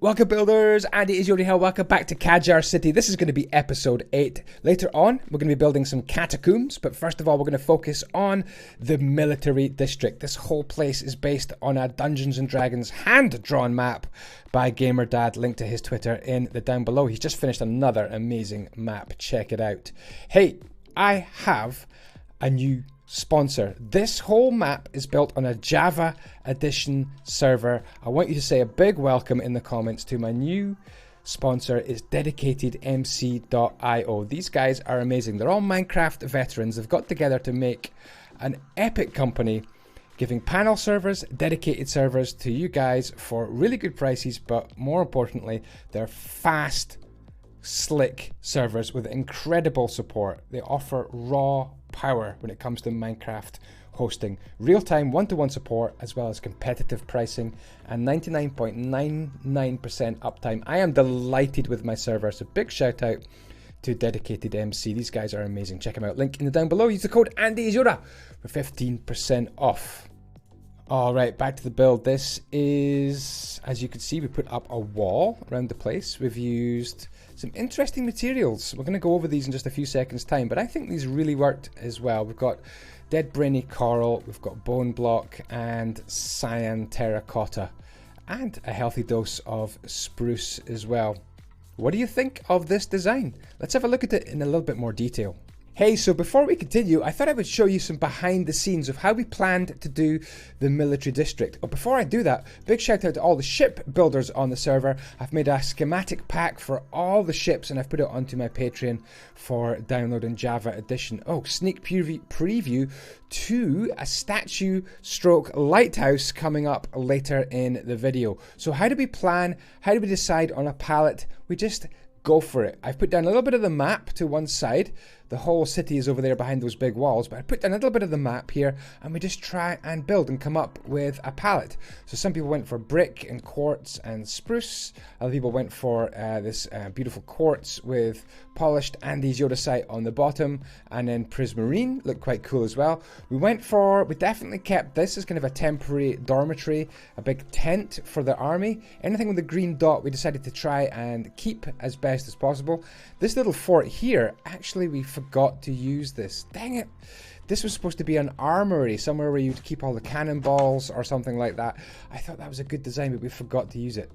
Welcome builders, Andyisyoda here, welcome back to Kadjar City. This is going to be episode 8. Later on, we're going to be building some catacombs, but first of all, we're going to focus on the military district. This whole place is based on a Dungeons & Dragons hand-drawn map by GamerDad, linked to his Twitter in the down below. He's just finished another amazing map, check it out. Hey, I have a new sponsor. This whole map is built on a Java edition server. I want you to say a big welcome in the comments to my new sponsor. Is DedicatedMCio. These guys are amazing. They're all Minecraft veterans. They've got together to make an epic company, giving panel servers, dedicated servers to you guys for really good prices, but more importantly, they're fast, slick servers with incredible support. They offer raw power when it comes to Minecraft hosting, real-time one-to-one support, as well as competitive pricing and 99.99% uptime. I am delighted with my server, so big shout out to DedicatedMC. These guys are amazing. Check them out. Link in the down below. Use the code Andyisyoda for 15% off. All right, back to the build. This is, as you can see, we put up a wall around the place. We've used some interesting materials. We're going to go over these in just a few seconds time, but I think these really worked as well. We've got dead brainy coral, we've got bone block and cyan terracotta, and a healthy dose of spruce as well. What do you think of this design? Let's have a look at it in a little bit more detail. Hey, so before we continue, I thought I would show you some behind the scenes of how we planned to do the military district. But before I do that, big shout out to all the ship builders on the server. I've made a schematic pack for all the ships and I've put it onto my Patreon for download in Java edition. Oh, sneak preview to a statue stroke lighthouse coming up later in the video. So how do we plan? How do we decide on a palette? We just go for it. I've put down a little bit of the map to one side. The whole city is over there behind those big walls, but I put down a little bit of the map here and we just try and build and come up with a palette. So some people went for brick and quartz and spruce. Other people went for this beautiful quartz with polished Andyisyoda on the bottom, and then prismarine looked quite cool as well. We definitely kept this as kind of a temporary dormitory, a big tent for the army. Anything with a green dot we decided to try and keep as best as possible. This little fort here, actually we forgot to use this. Dang it. This was supposed to be an armory, somewhere where you'd keep all the cannonballs or something like that. I thought that was a good design, but we forgot to use it.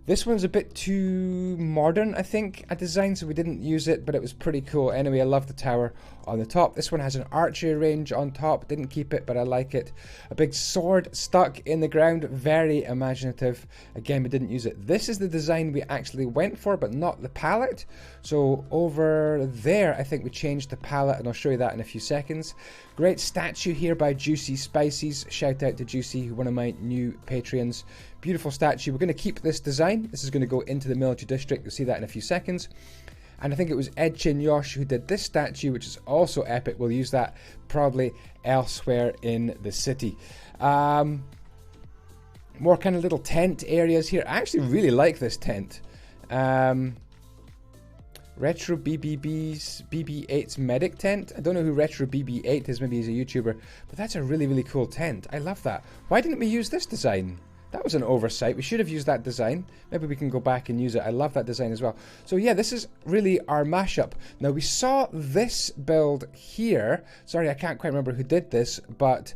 This one's a bit too modern, I think, a design, so we didn't use it, but it was pretty cool. Anyway, I love the tower on the top. This one has an archery range on top. Didn't keep it, but I like it. A big sword stuck in the ground. Very imaginative. Again, we didn't use it. This is the design we actually went for, but not the palette. So over there, I think we changed the palette, and I'll show you that in a few seconds. Great statue here by Juicy Spices. Shout out to Juicy, one of my new Patreons. Beautiful statue. We're going to keep this design. This is going to go into the military district. You'll see that in a few seconds. And I think it was Edchin Yosh who did this statue, which is also epic. We'll use that probably elsewhere in the city. More kind of little tent areas here. I actually really like this tent. Retro BB8's medic tent. I don't know who Retro BB8 is. Maybe he's a YouTuber. But that's a really, really cool tent. I love that. Why didn't we use this design? That was an oversight. We should have used that design. Maybe we can go back and use it. I love that design as well. So yeah, this is really our mashup. Now we saw this build here. Sorry, I can't quite remember who did this, but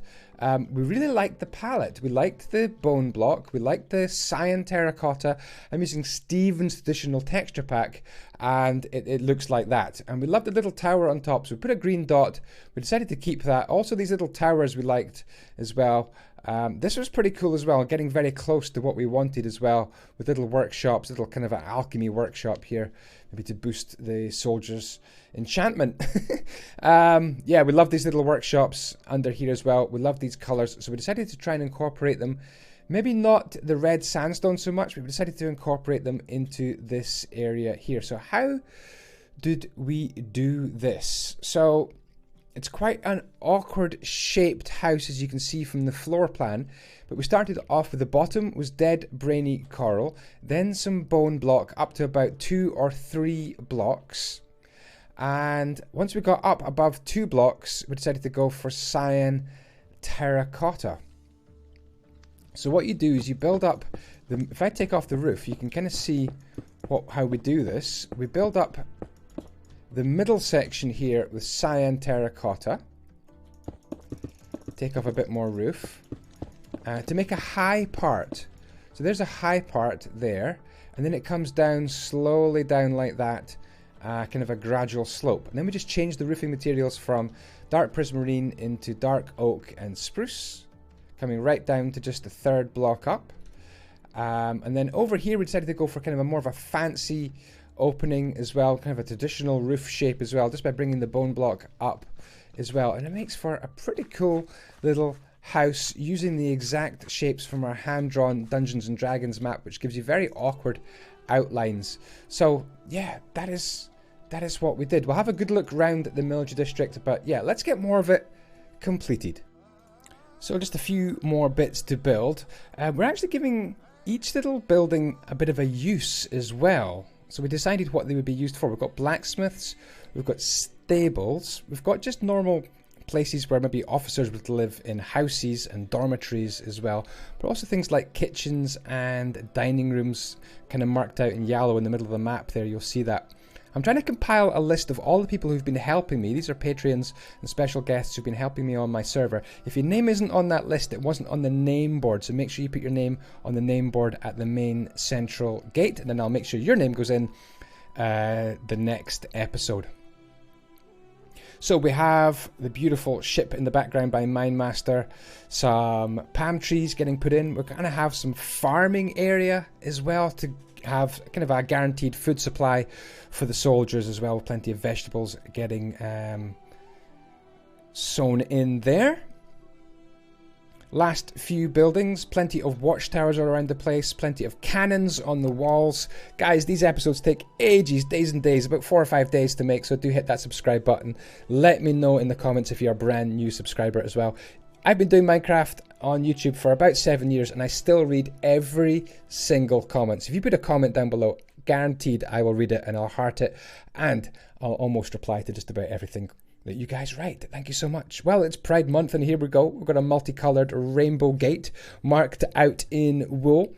we really liked the palette. We liked the bone block. We liked the cyan terracotta. I'm using Steven's traditional texture pack, and it looks like that. And we loved the little tower on top, so we put a green dot. We decided to keep that. Also, these little towers we liked as well. This was pretty cool as well, getting very close to what we wanted as well, with little workshops, little kind of an alchemy workshop here, maybe to boost the soldiers' enchantment. Yeah, we love these little workshops under here as well. We love these colors, so we decided to try and incorporate them. Maybe not the red sandstone so much, but we decided to incorporate them into this area here. So how did we do this? So it's quite an awkward shaped house, as you can see from the floor plan, but we started off with the bottom was dead brainy coral, then some bone block up to about 2 or 3 blocks, and once we got up above 2 blocks we decided to go for cyan terracotta. So what you do is you build up if I take off the roof, you can kind of see how we do this. We build up the middle section here with cyan terracotta. Take off a bit more roof to make a high part. So there's a high part there, and then it comes down slowly down like that, kind of a gradual slope. And then we just change the roofing materials from dark prismarine into dark oak and spruce, coming right down to just the third block up. And then over here we decided to go for kind of a more of a fancy opening as well, kind of a traditional roof shape as well, just by bringing the bone block up as well. And it makes for a pretty cool little house using the exact shapes from our hand-drawn Dungeons and Dragons map, which gives you very awkward outlines. So yeah, that is what we did. We'll have a good look around the military district, but yeah, let's get more of it completed. So just a few more bits to build. We're actually giving each little building a bit of a use as well. So we decided what they would be used for. We've got blacksmiths, we've got stables, we've got just normal places where maybe officers would live in houses and dormitories as well, but also things like kitchens and dining rooms kind of marked out in yellow in the middle of the map there. You'll see that. I'm trying to compile a list of all the people who've been helping me. These are Patreons and special guests who've been helping me on my server. If your name isn't on that list, it wasn't on the name board, so make sure you put your name on the name board at the main central gate, and then I'll make sure your name goes in the next episode. So we have the beautiful ship in the background by Mindmaster, some palm trees getting put in. We're going to have some farming area as well to have kind of a guaranteed food supply for the soldiers as well, with plenty of vegetables getting sown in there. Last few buildings, plenty of watchtowers all around the place, plenty of cannons on the walls. Guys, these episodes take ages, days and days, about 4 or 5 days to make, so do hit that subscribe button. Let me know in the comments if you're a brand new subscriber as well. I've been doing Minecraft on YouTube for about 7 years, and I still read every single comment. So if you put a comment down below, guaranteed I will read it and I'll heart it, and I'll almost reply to just about everything that you guys write. Thank you so much. Well, it's Pride Month, and here we go. We've got a multicolored rainbow gate marked out in wool.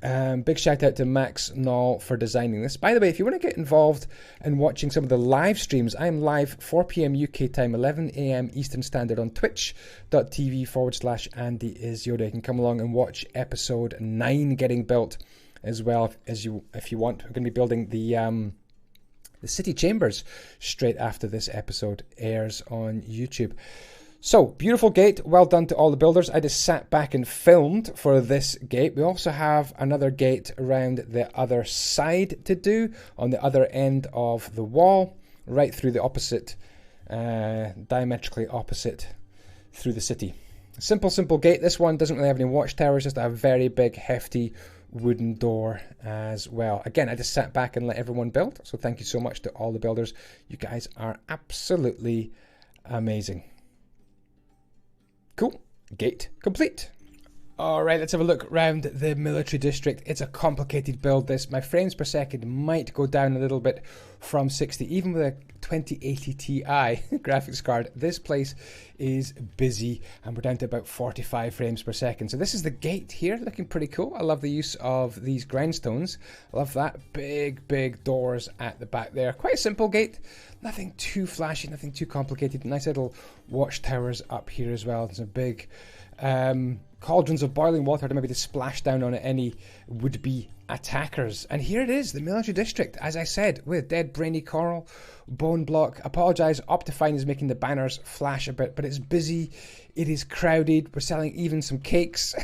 Big shout out to Max Knoll for designing this. By the way, if you want to get involved in watching some of the live streams, I am live 4 PM UK time, 11 AM Eastern Standard on twitch.tv/Andyisyoda. You can come along and watch episode 9 getting built as well if you want. We're going to be building the city chambers straight after this episode airs on YouTube. So, beautiful gate. Well done to all the builders. I just sat back and filmed for this gate. We also have another gate around the other side to do, on the other end of the wall, right through the opposite, diametrically opposite through the city. Simple gate. This one doesn't really have any watchtowers, just a very big, hefty wooden door as well. Again, I just sat back and let everyone build, so thank you so much to all the builders. You guys are absolutely amazing. Cool. Gate complete. Alright, let's have a look around the military district. It's a complicated build, this. My frames per second might go down a little bit from 60, even with a 2080 Ti graphics card. This place is busy, and we're down to about 45 frames per second. So this is the gate here, looking pretty cool. I love the use of these grindstones. I love that. Big doors at the back there. Quite a simple gate. Nothing too flashy, nothing too complicated. Nice little watchtowers up here as well. There's a big cauldrons of boiling water to maybe just splash down on any would-be attackers. And here it is, the military district, as I said, with dead brainy coral, bone block. Apologise, Optifine is making the banners flash a bit, but it's busy, it is crowded. We're selling even some cakes,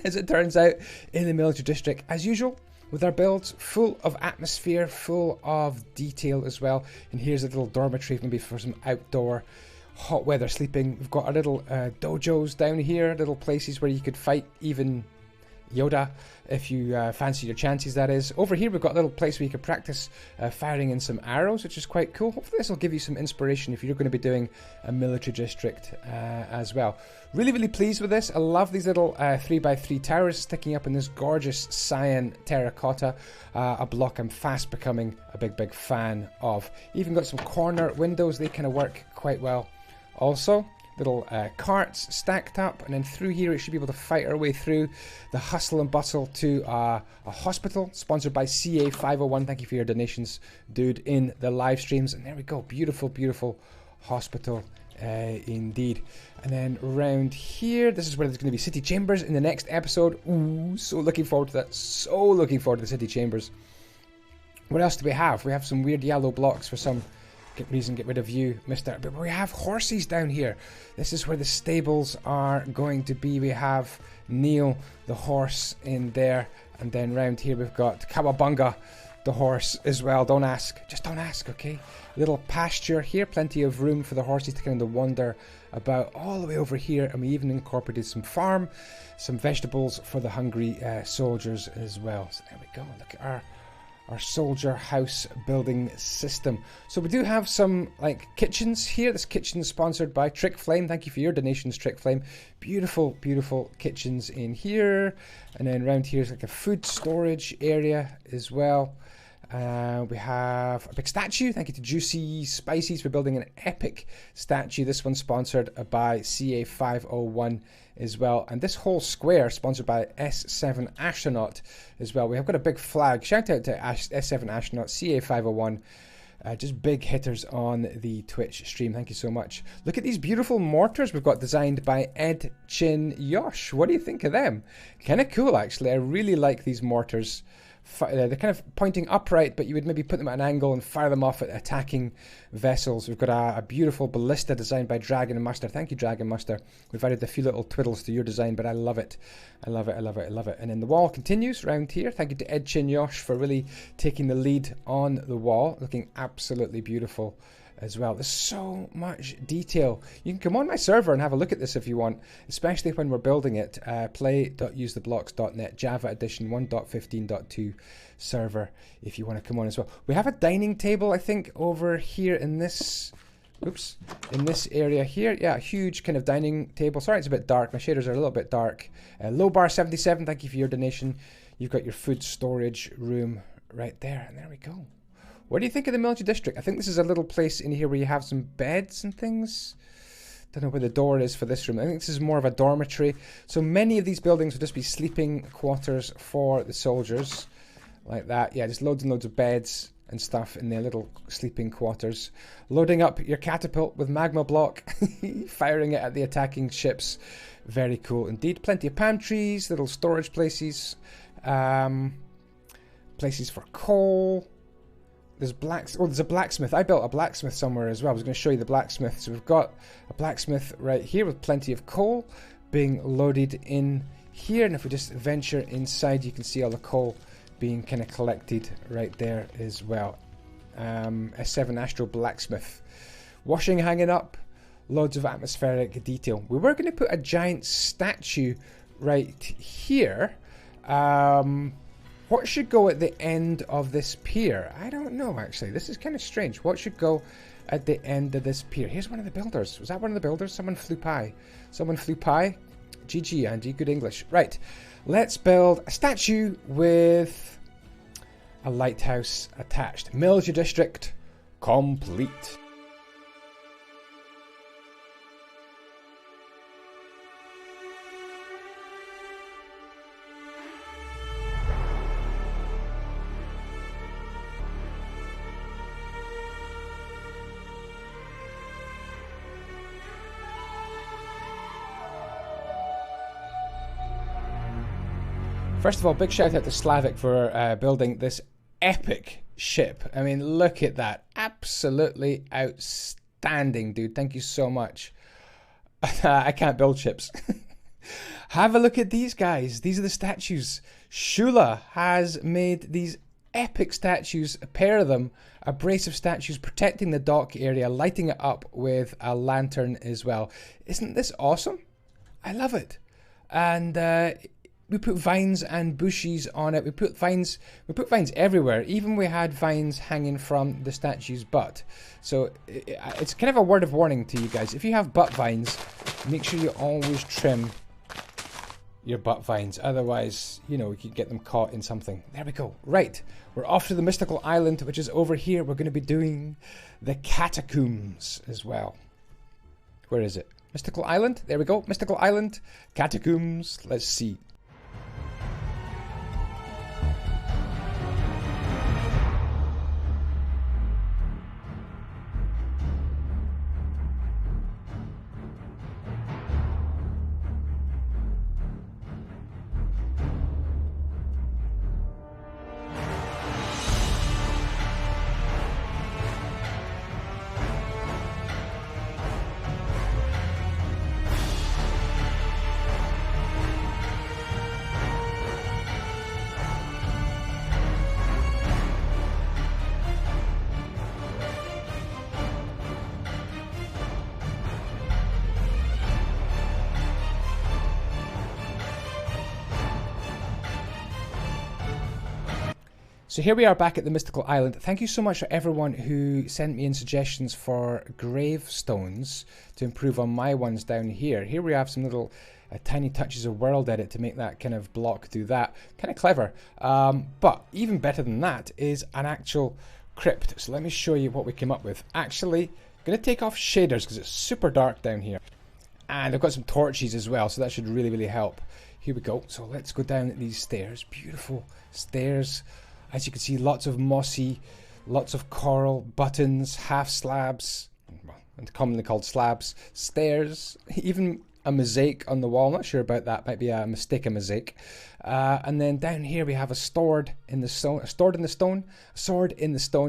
as it turns out, in the military district. As usual, with our builds, full of atmosphere, full of detail as well. And here's a little dormitory, maybe for some outdoor hot weather sleeping. We've got our little dojos down here, little places where you could fight even Yoda if you fancy your chances, that is. Over here we've got a little place where you can practice firing in some arrows, which is quite cool. Hopefully this will give you some inspiration if you're going to be doing a military district as well. Really pleased with this. I love these little 3x3 towers sticking up in this gorgeous cyan terracotta, a block I'm fast becoming a big fan of. Even got some corner windows, they kind of work quite well. Also, little carts stacked up, and then through here we should be able to fight our way through the hustle and bustle to a hospital sponsored by CA501. Thank you for your donations, dude, in the live streams. And there we go, beautiful, beautiful hospital indeed. And then around here, this is where there's going to be city chambers in the next episode. Ooh, so looking forward to that. So looking forward to the city chambers. What else do we have? We have some weird yellow blocks for some reason. Get rid of you, mister. But we have horses down here. This is where the stables are going to be. We have Neil, the horse, in there. And then round here we've got Kawabunga, the horse, as well. Don't ask. Just don't ask, okay? Little pasture here. Plenty of room for the horses to kind of wander about all the way over here. And we even incorporated some farm, some vegetables for the hungry soldiers as well. So there we go. Look at our soldier house building system. So we do have some like kitchens here. This kitchen is sponsored by Trick Flame. Thank you for your donations, Trick Flame. Beautiful, beautiful kitchens in here. And then around here is like a food storage area as well. We have a big statue. Thank you to Juicy Spices for building an epic statue. This one's sponsored by CA501 as well. And this whole square sponsored by S7 Astronaut as well. We have got a big flag. Shout out to S7 Astronaut, CA501. Just big hitters on the Twitch stream. Thank you so much. Look at these beautiful mortars we've got designed by Ed Chin Yosh. What do you think of them? Kind of cool, actually. I really like these mortars. They're kind of pointing upright, but you would maybe put them at an angle and fire them off at attacking vessels. We've got a beautiful ballista designed by Dragon Master. Thank you, Dragon Master. We've added a few little twiddles to your design, but I love it. I love it, I love it, I love it. And then the wall continues around here. Thank you to Ed Chin Yosh for really taking the lead on the wall. Looking absolutely beautiful as well. There's so much detail. You can come on my server and have a look at this if you want, especially when we're building it. Play.usetheblocks.net Java edition 1.15.2 server if you want to come on as well. We have a dining table, I think, over here in this, oops, in this area here. Yeah, a huge kind of dining table. Sorry, it's a bit dark. My shaders are a little bit dark. Low Bar 77, thank you for your donation. You've got your food storage room right there, and there we go. What do you think of the military district? I think this is a little place in here where you have some beds and things. Don't know where the door is for this room. I think this is more of a dormitory. So many of these buildings will just be sleeping quarters for the soldiers. Like that. Yeah, just loads and loads of beds and stuff in their little sleeping quarters. Loading up your catapult with magma block. Firing it at the attacking ships. Very cool indeed. Plenty of pantries, little storage places. Places for coal. There's a blacksmith. I built a blacksmith somewhere as well. I was going to show you the blacksmith. So we've got a blacksmith right here with plenty of coal being loaded in here. And if we just venture inside, you can see all the coal being kind of collected right there as well. S7 Astro Blacksmith. Washing hanging up. Loads of atmospheric detail. We were going to put a giant statue right here. What should go at the end of this pier? I don't know, actually. This is kind of strange. What should go at the end of this pier? Here's one of the builders. Was that one of the builders? Someone flew by. Someone flew by. GG, Andy. Good English. Right. Let's build a statue with a lighthouse attached. Military district complete. First of all, big shout out to Slavic for building this epic ship. I mean, look at that. Absolutely outstanding, dude. Thank you so much. I can't build ships. Have a look at these guys. These are the statues. Shula has made these epic statues, a pair of them, a brace of statues protecting the dock area, lighting it up with a lantern as well. Isn't this awesome? I love it. And we put vines and bushes on it. We put vines everywhere. Even we had vines hanging from the statue's butt. So it's kind of a word of warning to you guys. If you have butt vines, make sure you always trim your butt vines. Otherwise, you know, you could get them caught in something. There we go. Right. We're off to the mystical island, which is over here. We're going to be doing the Catacombs as well. Where is it? Mystical Island. There we go. Mystical Island. Catacombs. Let's see. So here we are back at the Mystical Island. Thank you so much for everyone who sent me in suggestions for gravestones to improve on my ones down here. Here we have some little tiny touches of world edit to make that kind of block do that. Kind of clever. But even better than that is an actual crypt. So let me show you what we came up with. Actually, I'm going to take off shaders because it's super dark down here. And I've got some torches as well, so that should really, really help. Here we go. So let's go down these stairs. Beautiful stairs. As you can see, lots of mossy, lots of coral, buttons, half slabs, well, commonly called slabs, stairs, even a mosaic on the wall. Not sure about that. Might be a mistake, a mosaic. And then down here we have a sword in the stone,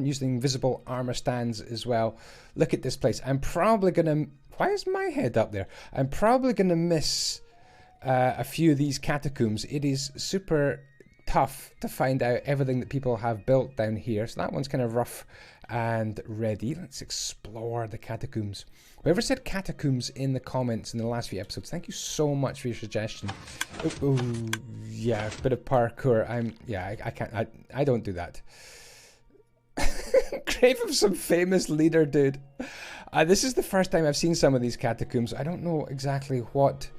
using invisible armor stands as well. Look at this place. I'm probably gonna. Why is my head up there? I'm probably gonna miss a few of these catacombs. It is super tough to find out everything that people have built down here, so that one's kind of rough and ready. Let's explore the catacombs. Whoever said catacombs in the comments in the last few episodes, thank you so much for your suggestion. Oh yeah, a bit of parkour. I don't do that. Grave of some famous leader, dude. This is the first time I've seen some of these catacombs. I don't know exactly what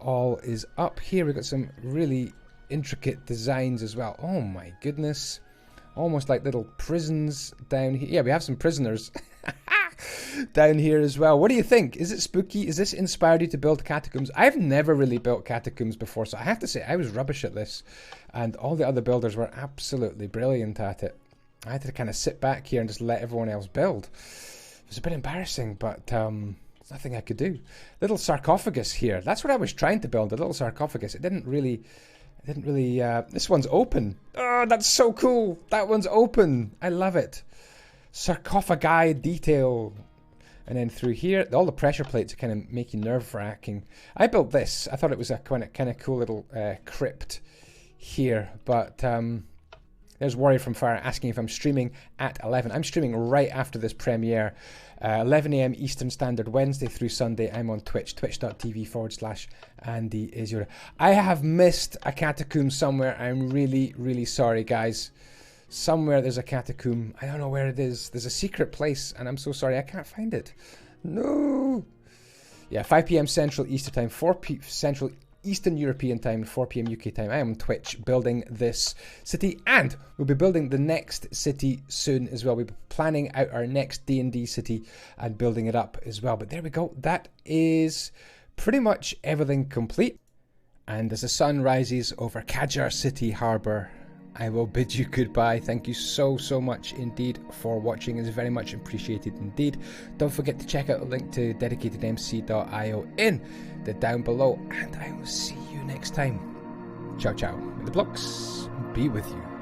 all is up here. We've got some really intricate designs as well. Oh my goodness, almost like little prisons down here. Yeah, we have some prisoners down here as well. What do you think? Is it spooky? Is this inspired you to build catacombs? I've never really built catacombs before, so I have to say I was rubbish at this, and all the other builders were absolutely brilliant at it. I had to kind of sit back here and just let everyone else build. It was a bit embarrassing, but there's nothing I could do. Little sarcophagus here. That's what I was trying to build, a little sarcophagus. It didn't really, this one's open. Oh, that's so cool. That one's open. I love it. Sarcophagi detail. And then through here, all the pressure plates are kind of make you nerve-wracking. I built this. I thought it was a kind of cool little crypt here. But there's Warrior from Fire asking if I'm streaming at 11. I'm streaming right after this premiere. 11 AM Eastern Standard, Wednesday through Sunday. I'm on Twitch, twitch.tv/Andyisyoda. I have missed a catacomb somewhere. I'm really, really sorry, guys. Somewhere there's a catacomb. I don't know where it is. There's a secret place, and I'm so sorry. I can't find it. No. Yeah, 5 PM Central Eastern Time, 4 PM Central Eastern European Time, 4 PM UK time. I am on Twitch building this city, and we'll be building the next city soon as well. We'll be planning out our next D&D city and building it up as well. But there we go. That is pretty much everything complete. And as the sun rises over Kadjar City Harbour, I will bid you goodbye. Thank you so, so much indeed for watching. It's very much appreciated indeed. Don't forget to check out the link to DedicatedMCio in the down below. And I will see you next time. Ciao, ciao. May the blocks be with you.